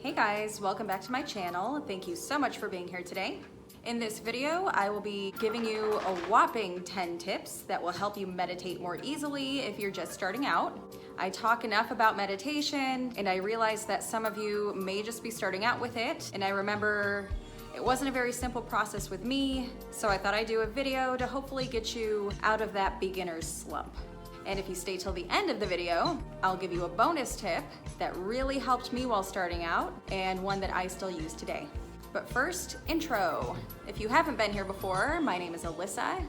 Hey guys, welcome back to my channel. Thank you so much for being here today. In this video, I will be giving you a whopping 10 tips that will help you meditate more easily if you're just starting out. I talk enough about meditation, and I realize that some of you may just be starting out with it, and I remember it wasn't a very simple process with me, so I thought I'd do a video to hopefully get you out of that beginner's slump. And if you stay till the end of the video, I'll give you a bonus tip that really helped me while starting out and one that I still use today. But first, intro. If you haven't been here before, my name is Alyssa,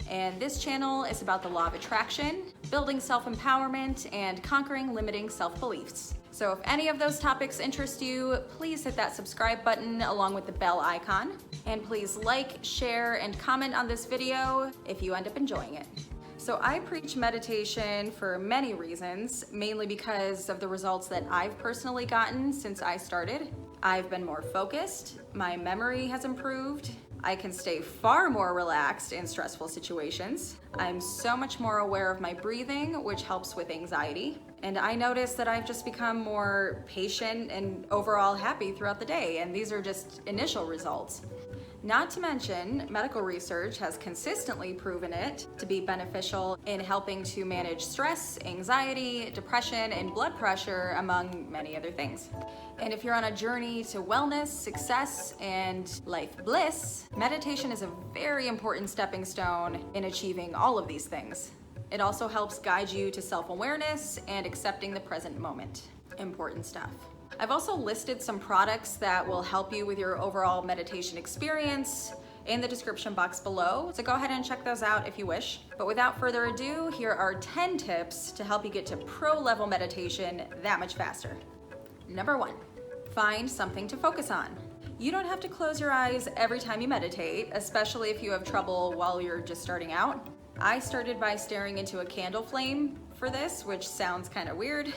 and this channel is about the law of attraction, building self-empowerment, and conquering limiting self-beliefs. So if any of those topics interest you, please hit that subscribe button along with the bell icon. And please like, share, and comment on this video if you end up enjoying it. So I preach meditation for many reasons, mainly because of the results that I've personally gotten since I started. I've been more focused, my memory has improved, I can stay far more relaxed in stressful situations. I'm so much more aware of my breathing, which helps with anxiety. And I notice that I've just become more patient and overall happy throughout the day, and these are just initial results. Not to mention, medical research has consistently proven it to be beneficial in helping to manage stress, anxiety, depression, and blood pressure, among many other things. And if you're on a journey to wellness, success, and life bliss, meditation is a very important stepping stone in achieving all of these things. It also helps guide you to self-awareness and accepting the present moment. Important stuff. I've also listed some products that will help you with your overall meditation experience in the description box below, so go ahead and check those out if you wish. But without further ado, here are 10 tips to help you get to pro-level meditation that much faster. Number 1, find something to focus on. You don't have to close your eyes every time you meditate, especially if you have trouble while you're just starting out. I started by staring into a candle flame for this, which sounds kind of weird,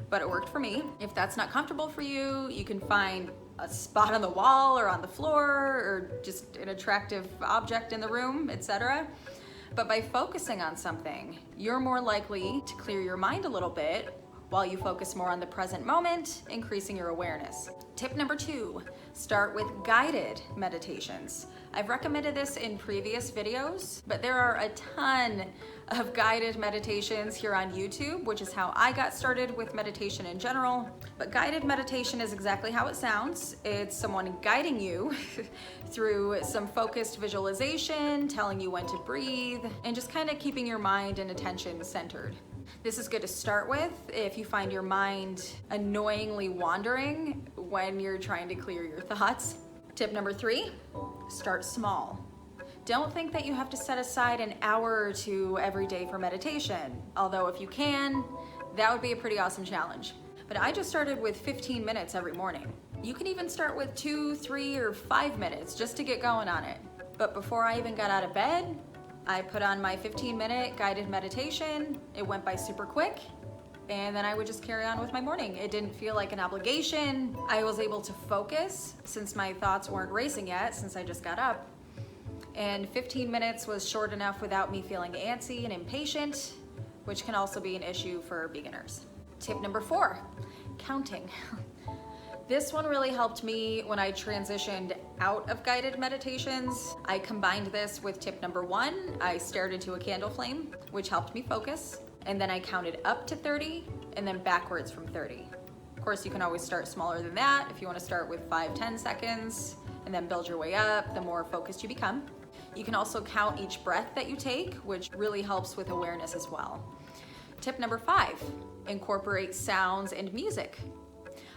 but it worked for me. If that's not comfortable for you, you can find a spot on the wall or on the floor or just an attractive object in the room, etc. But by focusing on something, you're more likely to clear your mind a little bit while you focus more on the present moment, increasing your awareness. Tip number 2, start with guided meditations. I've recommended this in previous videos, but there are a ton of guided meditations here on YouTube, which is how I got started with meditation in general. But guided meditation is exactly how it sounds. It's someone guiding you through some focused visualization, telling you when to breathe, and just kind of keeping your mind and attention centered. This is good to start with if you find your mind annoyingly wandering when you're trying to clear your thoughts. Tip number 3, start small. Don't think that you have to set aside an hour or two every day for meditation, although if you can, that would be a pretty awesome challenge. But I just started with 15 minutes every morning. You can even start with 2, 3, or 5 minutes just to get going on it. But before I even got out of bed, I put on my 15-minute guided meditation. It went by super quick, and then I would just carry on with my morning. It didn't feel like an obligation. I was able to focus since my thoughts weren't racing yet, since I just got up. And 15 minutes was short enough without me feeling antsy and impatient, which can also be an issue for beginners. Tip number 4, counting. This one really helped me when I transitioned out of guided meditations. I combined this with tip number 1. I stared into a candle flame, which helped me focus. And then I counted up to 30 and then backwards from 30. Of course, you can always start smaller than that if you want to start with 5-10 seconds and then build your way up the more focused you become. You can also count each breath that you take, which really helps with awareness as well. Tip number 5, incorporate sounds and music.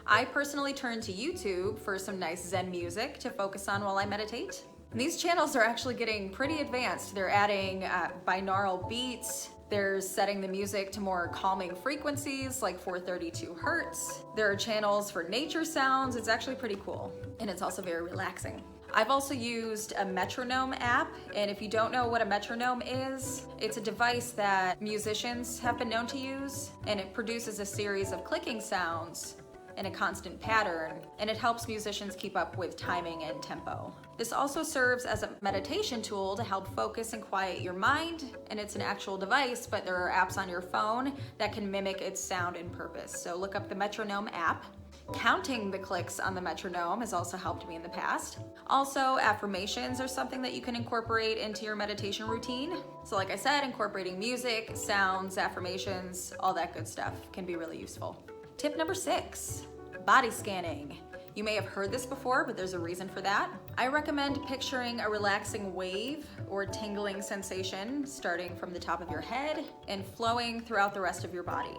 I personally turn to YouTube for some nice Zen music to focus on while I meditate. And these channels are actually getting pretty advanced. They're adding binaural beats. They're setting the music to more calming frequencies like 432 Hertz. There are channels for nature sounds. It's actually pretty cool. And it's also very relaxing. I've also used a metronome app, and if you don't know what a metronome is, it's a device that musicians have been known to use, and it produces a series of clicking sounds in a constant pattern, and it helps musicians keep up with timing and tempo. This also serves as a meditation tool to help focus and quiet your mind, and it's an actual device, but there are apps on your phone that can mimic its sound and purpose. So look up the metronome app. Counting the clicks on the metronome has also helped me in the past. Also, affirmations are something that you can incorporate into your meditation routine. So like I said, incorporating music, sounds, affirmations, all that good stuff can be really useful. Tip number 6, body scanning. You may have heard this before, but there's a reason for that. I recommend picturing a relaxing wave or tingling sensation starting from the top of your head and flowing throughout the rest of your body.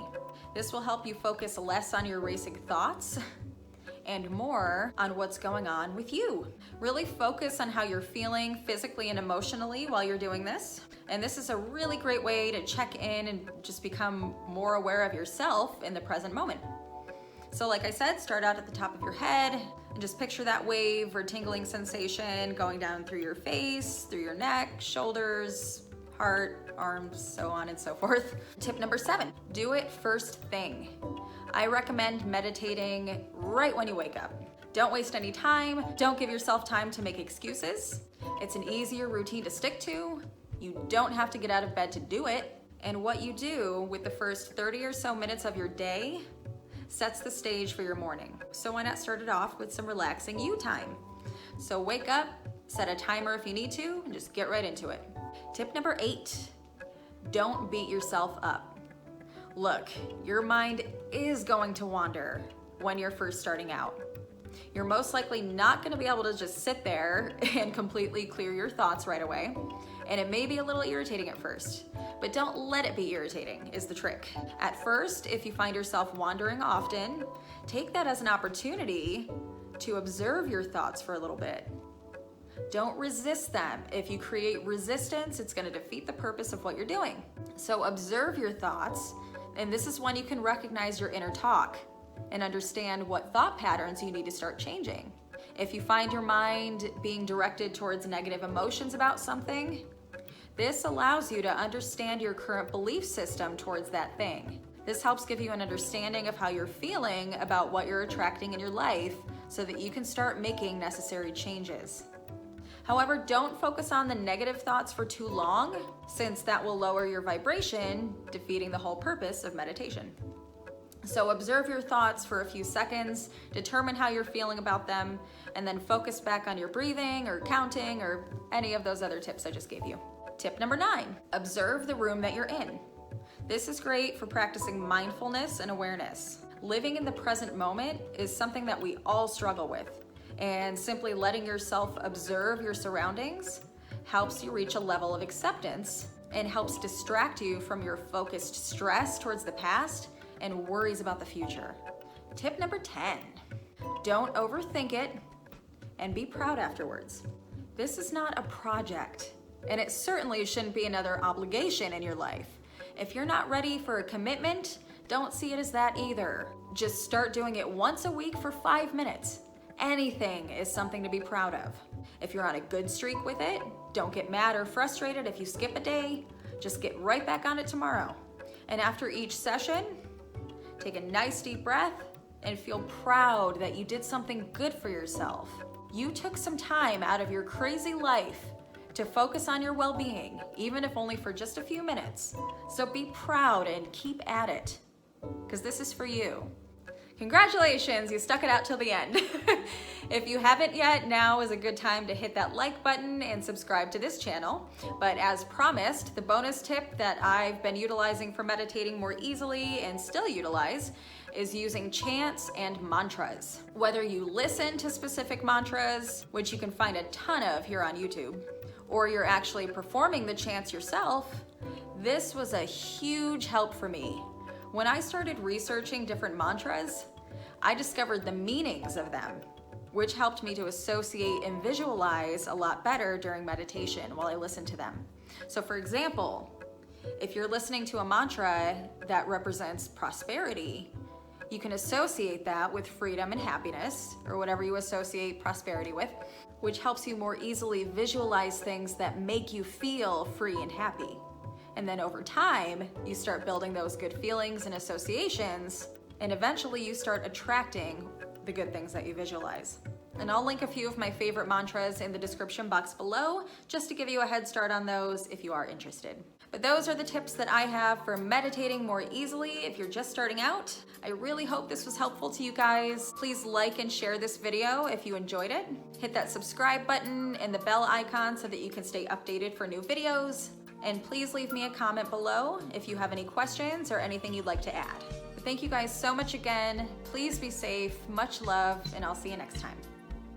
This will help you focus less on your racing thoughts and more on what's going on with you. Really focus on how you're feeling physically and emotionally while you're doing this. And this is a really great way to check in and just become more aware of yourself in the present moment. So like I said, start out at the top of your head and just picture that wave or tingling sensation going down through your face, through your neck, shoulders, heart, arms, so on and so forth. Tip number 7, do it first thing. I recommend meditating right when you wake up. Don't waste any time. Don't give yourself time to make excuses. It's an easier routine to stick to. You don't have to get out of bed to do it. And what you do with the first 30 or so minutes of your day sets the stage for your morning. So why not start it off with some relaxing you time? So wake up, set a timer if you need to, and just get right into it. Tip number 8, don't beat yourself up. Look, your mind is going to wander when you're first starting out. You're most likely not going to be able to just sit there and completely clear your thoughts right away. And it may be a little irritating at first, but don't let it be irritating is the trick. At first, if you find yourself wandering often, take that as an opportunity to observe your thoughts for a little bit. Don't resist them. If you create resistance, it's going to defeat the purpose of what you're doing. So observe your thoughts, and this is when you can recognize your inner talk and understand what thought patterns you need to start changing. If you find your mind being directed towards negative emotions about something, this allows you to understand your current belief system towards that thing. This helps give you an understanding of how you're feeling about what you're attracting in your life so that you can start making necessary changes. However, don't focus on the negative thoughts for too long, since that will lower your vibration, defeating the whole purpose of meditation. So observe your thoughts for a few seconds, determine how you're feeling about them, and then focus back on your breathing or counting or any of those other tips I just gave you. Tip number 9, observe the room that you're in. This is great for practicing mindfulness and awareness. Living in the present moment is something that we all struggle with. And simply letting yourself observe your surroundings helps you reach a level of acceptance and helps distract you from your focused stress towards the past and worries about the future. Tip number 10, don't overthink it and be proud afterwards. This is not a project, and it certainly shouldn't be another obligation in your life. If you're not ready for a commitment, don't see it as that either. Just start doing it once a week for 5 minutes. Anything is something to be proud of. If you're on a good streak with it, don't get mad or frustrated if you skip a day. Just get right back on it tomorrow. And after each session, take a nice deep breath and feel proud that you did something good for yourself. You took some time out of your crazy life to focus on your well-being, even if only for just a few minutes. So be proud and keep at it, because this is for you. Congratulations, you stuck it out till the end. If you haven't yet, now is a good time to hit that like button and subscribe to this channel. But as promised, the bonus tip that I've been utilizing for meditating more easily and still utilize is using chants and mantras. Whether you listen to specific mantras, which you can find a ton of here on YouTube, or you're actually performing the chants yourself, this was a huge help for me. When I started researching different mantras, I discovered the meanings of them, which helped me to associate and visualize a lot better during meditation while I listened to them. So for example, if you're listening to a mantra that represents prosperity, you can associate that with freedom and happiness, or whatever you associate prosperity with, which helps you more easily visualize things that make you feel free and happy. And then over time, you start building those good feelings and associations, and eventually you start attracting the good things that you visualize. And I'll link a few of my favorite mantras in the description box below, just to give you a head start on those if you are interested. But those are the tips that I have for meditating more easily if you're just starting out. I really hope this was helpful to you guys. Please like and share this video if you enjoyed it. Hit that subscribe button and the bell icon so that you can stay updated for new videos. And please leave me a comment below if you have any questions or anything you'd like to add. Thank you guys so much again. Please be safe, much love, and I'll see you next time.